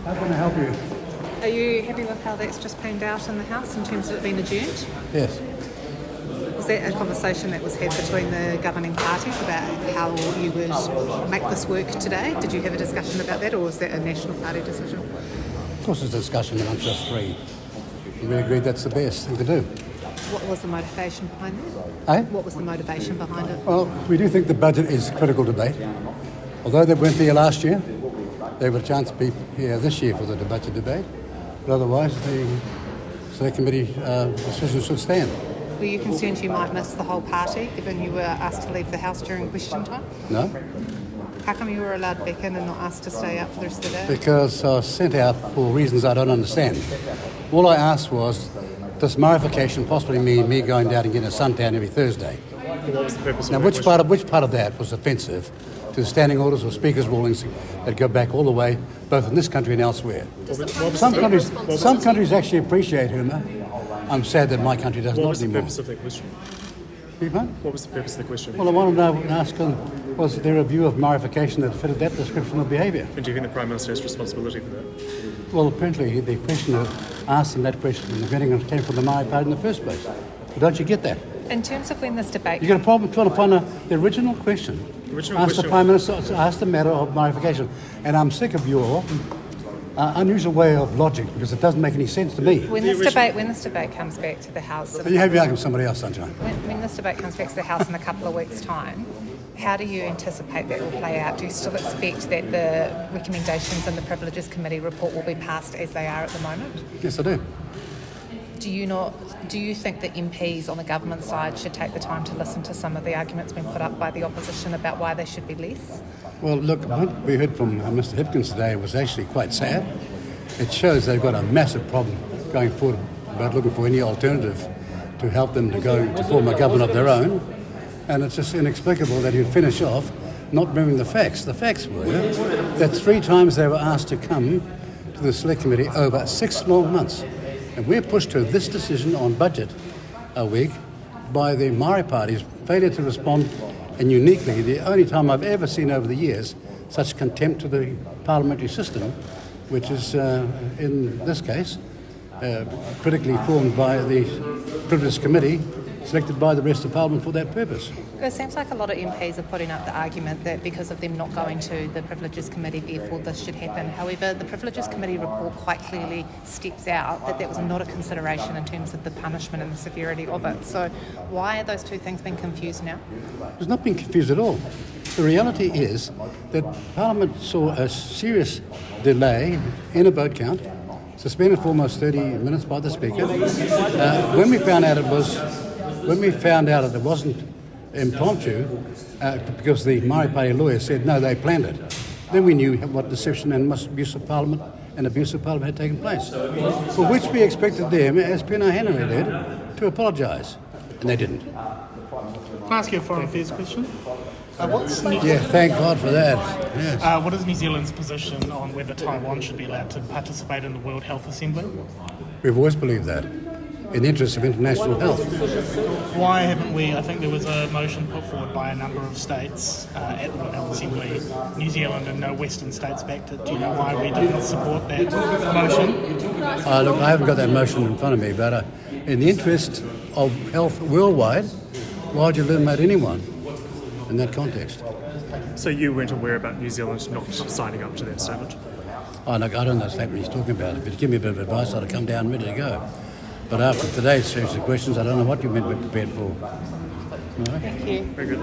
How can I help you? Are you happy with how that's just panned out in the House in terms of it being adjourned? Yes. Was that a conversation that was had between the governing parties about how you would make this work today? Did you have a discussion about that, or was that a National Party decision? Of course, it's a discussion amongst us three. We agreed that's the best thing to do. What was the motivation behind that? What was the motivation behind it? Well, we do think the budget is critical debate. Although they weren't there last year, they have a chance to be here this year for the budget debate. But otherwise, the Select Committee decision should stand. Were you concerned you might miss the whole party, given you were asked to leave the House during question time? No, How come you were allowed back in and not asked to stay out for the rest of the day? because I was sent out for reasons I don't understand. All I asked was, does modification possibly mean me going down and getting a suntan every Thursday? What was the purpose Now, of which part of that was offensive to the standing orders or speakers' rulings that go back all the way, both in this country and elsewhere? Some countries actually appreciate humour. I'm sad that my country does What not was the anymore. purpose of that question? Beg your pardon? What was the purpose of the question? Well, I wanted to ask them, was there a view of modification that fitted that description of behaviour? And do you think the Prime Minister has responsibility for that? Well, apparently the questioner asked him that question in the beginning came from the Maori Party in the first place. But don't you get that? In terms of when this debate... You got a problem trying to find the original question. Ask the Prime Minister, ask the matter of modification. And I'm sick of your unusual way of logic because it doesn't make any sense to me. When this debate comes back to the House... You have your argument with somebody else, Sunshine. When this debate comes back to the House in a couple of weeks' time, how do you anticipate that will play out? Do you still expect that the recommendations in the Privileges Committee report will be passed as they are at the moment? Yes, I do. Do you think that MPs on the government side should take the time to listen to some of the arguments being put up by the opposition about why they should be less? Well, look, what we heard from Mr Hipkins today was actually quite sad. It shows they've got a massive problem going forward about looking for any alternative to help them to form a government of their own. And it's just inexplicable that he'd finish off not remembering the facts. The facts were that 3 times they were asked to come to the Select Committee over 6 long months. And we're pushed to this decision on budget a week by the Maori Party's failure to respond, and uniquely, the only time I've ever seen over the years such contempt to the parliamentary system, which is, in this case, critically formed by the Privileges Committee, selected by the rest of Parliament for that purpose. It seems like a lot of MPs are putting up the argument that because of them not going to the Privileges Committee, therefore this should happen. However, the Privileges Committee report quite clearly steps out that was not a consideration in terms of the punishment and the severity of it. So why are those two things being confused now? It's not being confused at all. The reality is that Parliament saw a serious delay in a vote count, suspended for almost 30 minutes by the Speaker. When we found out it wasn't impromptu, because the Maori Party lawyer said no, they planned it, then we knew what deception and abuse of Parliament had taken place, for which we expected them, as Pena Henry did, to apologise, and they didn't. Can I ask you a foreign affairs question? Thank God for that. Yes. What is New Zealand's position on whether Taiwan should be allowed to participate in the World Health Assembly? We've always believed that, in the interest of international health. Why haven't we? I think there was a motion put forward by a number of states at the World Health Assembly. New Zealand and no Western states backed it. Do you know why we didn't support that motion? Look, I haven't got that motion in front of me, but in the interest of health worldwide, why would you eliminate anyone in that context? So you weren't aware about New Zealand not signing up to that statement? Oh, look, I don't know what he's talking about. If you'd give me a bit of advice, I'd have come down ready to go. But after today's series of questions, I don't know what you've been prepared for. Thank you. Very good.